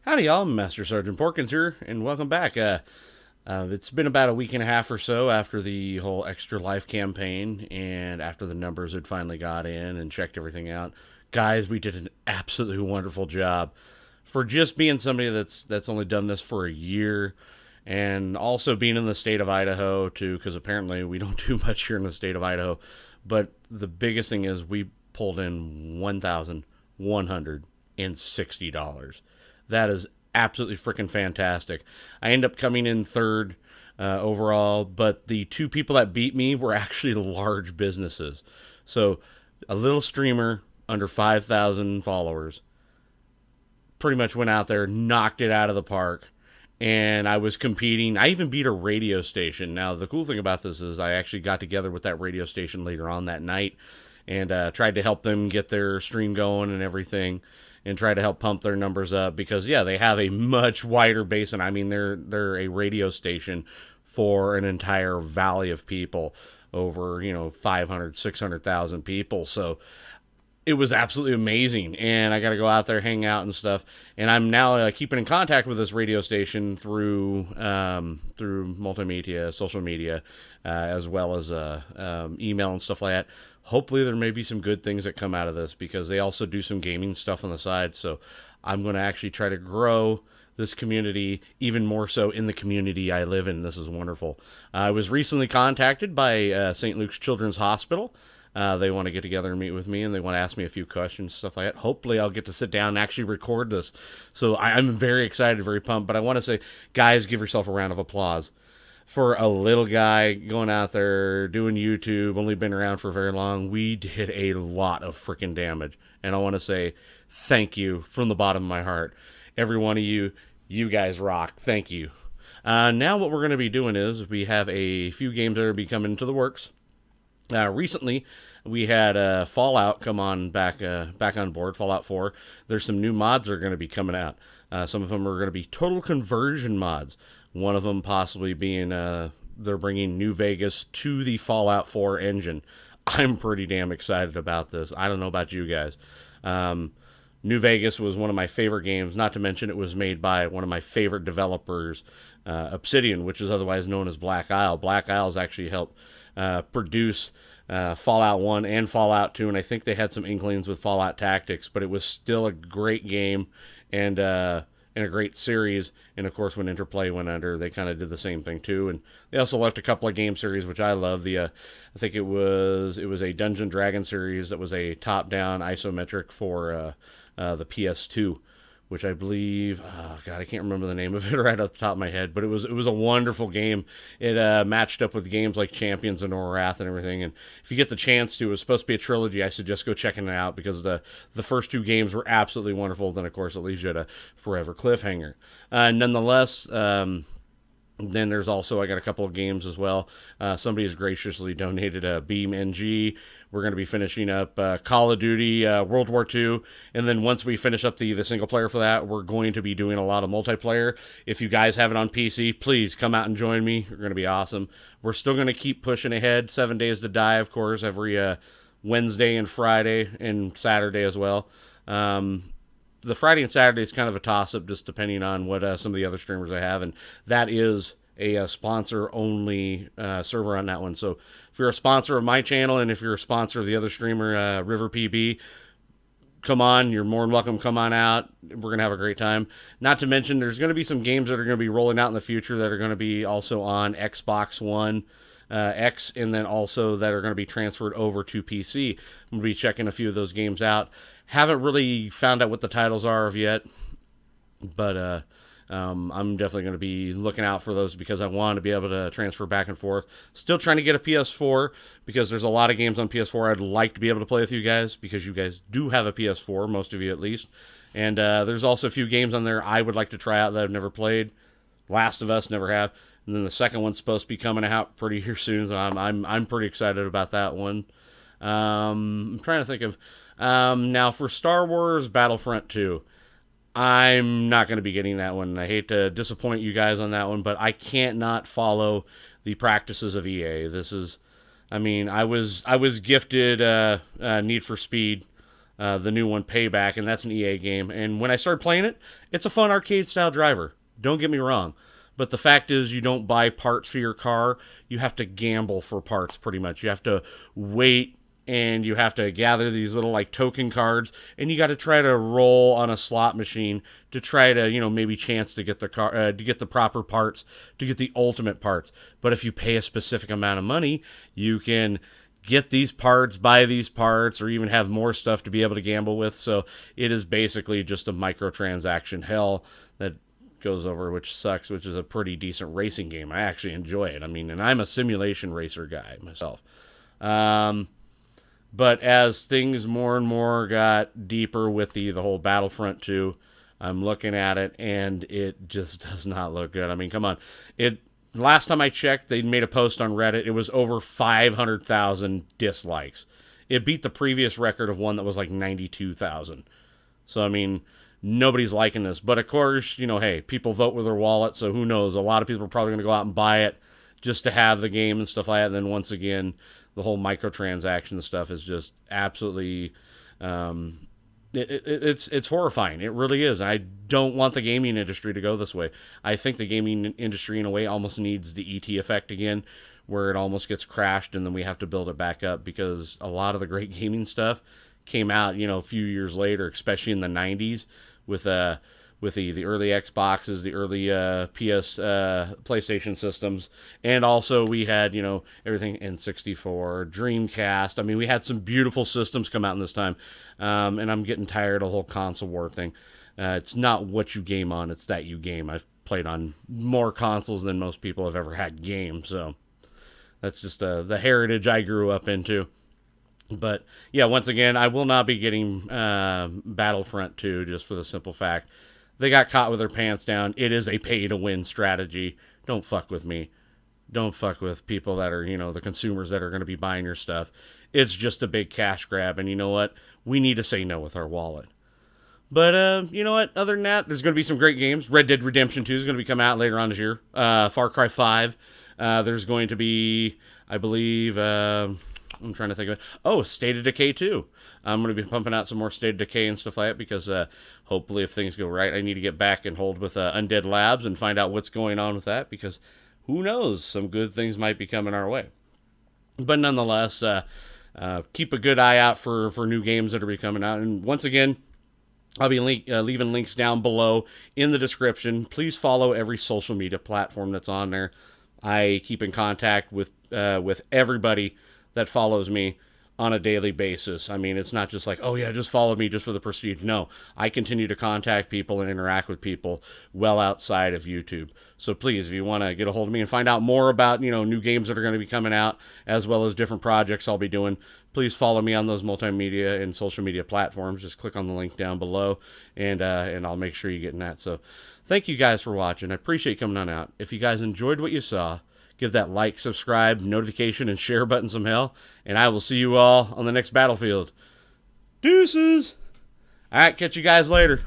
Howdy, y'all. Master Sergeant Porkins here, and welcome back. It's been about a week and a half or so after the whole Extra Life campaign, and after the numbers had finally got in and checked everything out. Guys, we did an absolutely wonderful job for just being somebody that's only done this for a year, and also being in the state of Idaho too, because apparently we don't do much here in the state of Idaho. But the biggest thing is we pulled in $1,160. That is absolutely freaking fantastic. I end up coming in third overall, but the two people that beat me were actually large businesses. So a little streamer under 5,000 followers pretty much went out there, knocked it out of the park, and I was competing. I even beat a radio station. Now, the cool thing about this is I actually got together with that radio station later on that night and tried to help them get their stream going and everything, and try to help pump their numbers up because they have a much wider base, and I mean they're a radio station for an entire valley of people, over 500 600,000 people. So it was absolutely amazing, and I got to go out there, hang out and stuff. And I'm now keeping in contact with this radio station through multimedia, social media, as well as email and stuff like that. Hopefully there may be some good things that come out of this, because they also do some gaming stuff on the side. So I'm going to actually try to grow this community even more so in the community I live in. This is wonderful. I was recently contacted by St. Luke's Children's Hospital. They want to get together and meet with me, and they want to ask me a few questions, stuff like that. Hopefully I'll get to sit down and actually record this. So I'm very excited, very pumped. But I want to say, guys, give yourself a round of applause for a little guy going out there doing YouTube, only been around for very long. We did a lot of freaking damage. And I want to say thank you from the bottom of my heart. Every one of you, you guys rock. Thank you. Now what we're going to be doing is we have a few games that are be coming to the works. Recently, we had Fallout come on back on board, Fallout 4. There's some new mods that are going to be coming out. Some of them are going to be total conversion mods. One of them possibly being they're bringing New Vegas to the Fallout 4 engine. I'm pretty damn excited about this. I don't know about you guys. New Vegas was one of my favorite games, not to mention it was made by one of my favorite developers, Obsidian, which is otherwise known as Black Isle. Black Isle's actually helped produce Fallout 1 and Fallout 2, and I think they had some inklings with Fallout Tactics, but it was still a great game and a great series. And of course, when Interplay went under, they kind of did the same thing too. And they also left a couple of game series, which I love. I think it was a Dungeon Dragon series that was a top-down isometric for the PS2, which I believe, oh God, I can't remember the name of it right off the top of my head, but it was a wonderful game. It matched up with games like Champions and Wrath and everything. And if you get the chance to, it was supposed to be a trilogy. I suggest go checking it out, because the first two games were absolutely wonderful. Then of course it leaves you at a forever cliffhanger. Nonetheless, then there's also, I got a couple of games as well. Somebody has graciously donated a Beam NG. We're going to be finishing up Call of Duty World War II. And then once we finish up the single player for that, we're going to be doing a lot of multiplayer. If you guys have it on PC, please come out and join me. You're going to be awesome. We're still going to keep pushing ahead. 7 Days to Die, of course, every Wednesday and Friday and Saturday as well. The Friday and Saturday is kind of a toss-up, just depending on what some of the other streamers I have, and that is a sponsor-only server on that one. So if you're a sponsor of my channel, and if you're a sponsor of the other streamer, River PB, come on, you're more than welcome. Come on out. We're going to have a great time. Not to mention, there's going to be some games that are going to be rolling out in the future that are going to be also on Xbox One X, and then also that are going to be transferred over to PC. I'm going to be checking a few of those games out. Haven't really found out what the titles are of yet, but I'm definitely going to be looking out for those, because I want to be able to transfer back and forth. Still trying to get a PS4, because there's a lot of games on PS4 I'd like to be able to play with you guys, because you guys do have a PS4, most of you at least. And there's also a few games on there I would like to try out that I've never played. Last of Us, never have. And then the second one's supposed to be coming out pretty here soon, so I'm pretty excited about that one. I'm trying to think of now for Star Wars Battlefront 2. I'm not going to be getting that one. I hate to disappoint you guys on that one, but I can't not follow the practices of EA. This is, I mean, I was gifted Need for Speed the new one, Payback, and that's an EA game. And when I started playing it, it's a fun arcade-style driver. Don't get me wrong. But the fact is, you don't buy parts for your car. You have to gamble for parts, pretty much. You have to wait, and you have to gather these little like token cards, and you got to try to roll on a slot machine to try to, maybe chance to get the car, to get the proper parts, to get the ultimate parts. But if you pay a specific amount of money, you can get these parts, buy these parts, or even have more stuff to be able to gamble with. So it is basically just a microtransaction hell that goes over, which sucks, which is a pretty decent racing game. I actually enjoy it. I mean, and I'm a simulation racer guy myself. But as things more and more got deeper with the whole Battlefront 2, I'm looking at it, and it just does not look good. I mean, come on. Last time I checked, they made a post on Reddit. It was over 500,000 dislikes. It beat the previous record of one that was like 92,000. So, I mean, nobody's liking this. But, of course, hey, people vote with their wallet, so who knows? A lot of people are probably going to go out and buy it just to have the game and stuff like that. And then, once again, the whole microtransaction stuff is just absolutely... It's horrifying. It really is. I don't want the gaming industry to go this way. I think the gaming industry, in a way, almost needs the ET effect again, where it almost gets crashed and then we have to build it back up, because a lot of the great gaming stuff came out, a few years later, especially in the 90s with the early Xboxes, the early PlayStation systems, and also we had, everything N64, Dreamcast. I mean, we had some beautiful systems come out in this time, and I'm getting tired of the whole console war thing. It's not what you game on, it's that you game. I've played on more consoles than most people have ever had games, so that's just the heritage I grew up into. But, yeah, once again, I will not be getting Battlefront 2, just for the simple fact they got caught with their pants down. It is a pay-to-win strategy. Don't fuck with me. Don't fuck with people that are, the consumers that are going to be buying your stuff. It's just a big cash grab, and you know what? We need to say no with our wallet. But, you know what? Other than that, there's going to be some great games. Red Dead Redemption 2 is going to be coming out later on this year. Far Cry 5. There's going to be, I believe... I'm trying to think of it. Oh, State of Decay 2. I'm going to be pumping out some more State of Decay and stuff like that, because hopefully if things go right, I need to get back and hold with Undead Labs and find out what's going on with that, because who knows, some good things might be coming our way. But nonetheless, keep a good eye out for new games that are be coming out. And once again, I'll be leaving links down below in the description. Please follow every social media platform that's on there. I keep in contact with everybody that follows me on a daily basis. I mean, it's not just like, oh yeah, just follow me just for the prestige. No, I continue to contact people and interact with people well outside of YouTube. So please, if you want to get a hold of me and find out more about, new games that are going to be coming out, as well as different projects I'll be doing, please follow me on those multimedia and social media platforms. Just click on the link down below, and I'll make sure you're getting that. So thank you guys for watching. I appreciate you coming on out. If you guys enjoyed what you saw, give that like, subscribe, notification, and share button some hell. And I will see you all on the next battlefield. Deuces! Alright, catch you guys later.